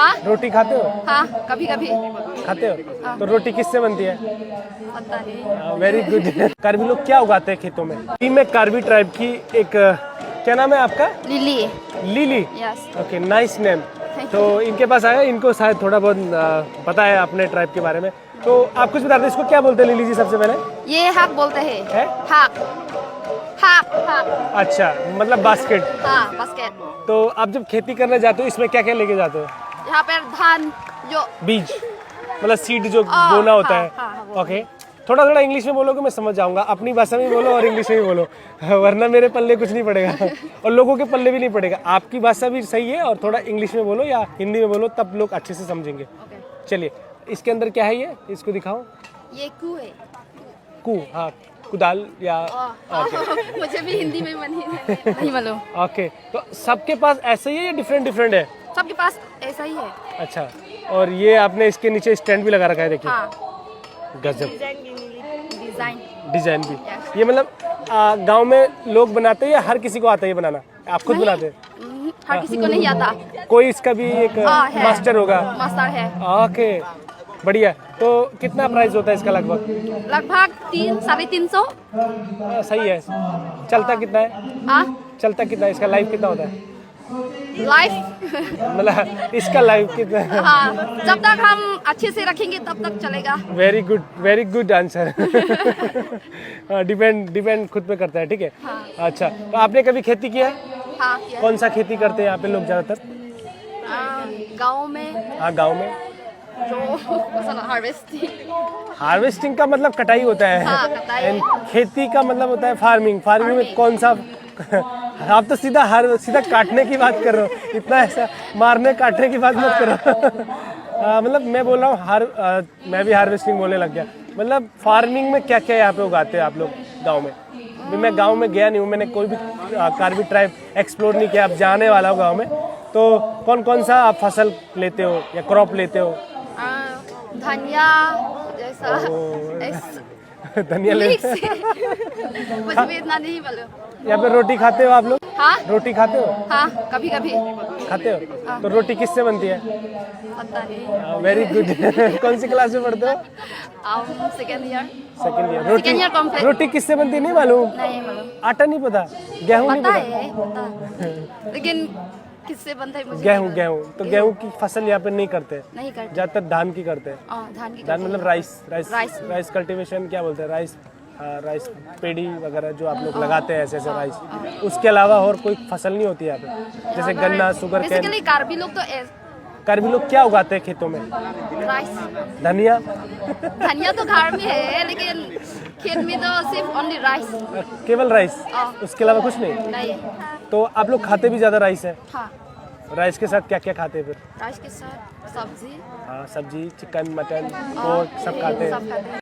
हाँ रोटी खाते हो? हाँ कभी कभी खाते हो? हाँ। तो रोटी किससे बनती है? पता नहीं। Very good. कार्बी लोग क्या उगाते हैं खेतों में? मैं कार्बी ट्राइब की एक क्या नाम है आपका? Lily. Lily. Yes. Okay, nice name. Thank तो इनके पास आया, इनको शायद थोड़ा बहुत पता है अपने ट्राइब के बारे में। तो आप कुछ बता दें, इसको क्या बोलते हैं लिली जी सबसे पहले? ये हाक बोलते हैं। है? हाक हाक हाक। अच्छा, मतलब बास्केट। हाँ बास्केट। तो आप जब खेती करने जाते हो इसमें क्या क्या लेके जाते हो? यहाँ पर धान जो बीज, मतलब सीड जो हाँ, बोना होता हाँ, है। हाँ, वो। ओके, थोड़ा थोड़ा इंग्लिश में बोलोगे मैं समझ जाऊंगा। अपनी भाषा में बोलो और इंग्लिश में भी बोलो, वरना मेरे पल्ले कुछ नहीं पड़ेगा और लोगों के पल्ले भी नहीं पड़ेगा। आपकी भाषा भी सही है और थोड़ा इंग्लिश में बोलो या हिंदी में बोलो, तब लोग अच्छे से समझेंगे। चलिए, इसके अंदर क्या है ये, इसको दिखाओ। ये कू है। कू, हाँ, कुदाल या मुझे भी हिंदी में नहीं मालूम। ओके, तो सबके पास ऐसे ही है या डिफरेंट डिफरेंट है? सबके पास ऐसा ही है। अच्छा, और ये आपने इसके नीचे स्टैंड भी लगा रखा है, देखिए। हाँ गजब डिजाइन। डिजाइन भी। ये मतलब गांव में लोग बनाते हैं या हर किसी को आता है ये बनाना? आप खुद बनाते हैं? हर किसी को नहीं आता। कोई इसका भी एक है। मास्टर होगा? मास्टर है। ओके, बढ़िया। तो कितना प्राइस होता है इसका लगभग? लगभग 300-350। सही है। चलता कितना है? हाँ चलता कितना है? इसका लाइफ कितना होता है? लाइफ। मतलब इसका लाइफ कितना है? हाँ जब तक हम अच्छे से रखेंगे तब तक चलेगा। Very good answer. डिपेंड खुद पे करता है, ठीक है। हाँ। अच्छा, तो आपने कभी खेती किया है? हाँ कौन सा खेती करते हैं यहाँ पे लोग ज्यादातर? गाँव में हाँ, गांव में जो हार्वेस्टिंग का मतलब कटाई होता है। हाँ, कटाई। And खेती का मतलब होता है फार्मिंग में कौन सा आप तो सीधा काटने की बात कर रहे हो, इतना ऐसा मारने काटने की बात मत करो। मतलब मैं बोल रहा हूँ मैं भी हार्वेस्टिंग बोलने लग गया। मतलब फार्मिंग में क्या क्या यहाँ पे उगाते हैं आप लोग गाँव में? मैं गाँव में गया नहीं हूँ, मैंने कोई भी कार्बी ट्राइब एक्सप्लोर नहीं किया। अब जाने वाला हूँ गाँव में, तो कौन कौन सा आप फसल लेते हो या क्रॉप लेते हो? धनिया जैसा धनिया लेते हो? मुझे भी इतना नहीं मालूम। यहाँ पे रोटी खाते हो आप लोग? हाँ रोटी खाते हो? हाँ कभी कभी खाते हो? तो रोटी किससे बनती है? पता नहीं। Very good. कौन सी क्लास में पढ़ते हो? Second year. Second year. Second year complete। रोटी किससे बनती है नहीं मालूम? नहीं मालूम। आटा नहीं पता? गेहूँ नहीं पता पता? है पता, लेकिन किससे बनता है मुझे गेहूँ नहीं गेहूँ तो गेहूँ की फसल यहाँ पे नहीं करते, मालूम। नहीं करते। ज्यादातर धान की करते हैं। धान की धान मतलब Rice। राइस कल्टीवेशन क्या बोलते हैं, राइस पेड़ी वगैरह जो आप लोग लगाते हैं ऐसे ऐसे राइस। उसके अलावा और कोई फसल नहीं होती यहाँ पे, जैसे गन्ना, शुगर केन? बेसिकली कार्बी लोग तो कार्बी लोग क्या उगाते हैं खेतों में? राइस। धनिया? धनिया तो घर में है, लेकिन खेत में तो सिर्फ ओनली राइस। केवल राइस, उसके अलावा कुछ नहीं? नहीं। तो आप लोग खाते भी ज्यादा राइस है? हाँ राइस के साथ क्या क्या खाते हैं फिर? राइस के साथ सब्जी। हाँ, सब्जी, चिकन, मटन, पोर्क सब खाते हैं। सब खाते हैं।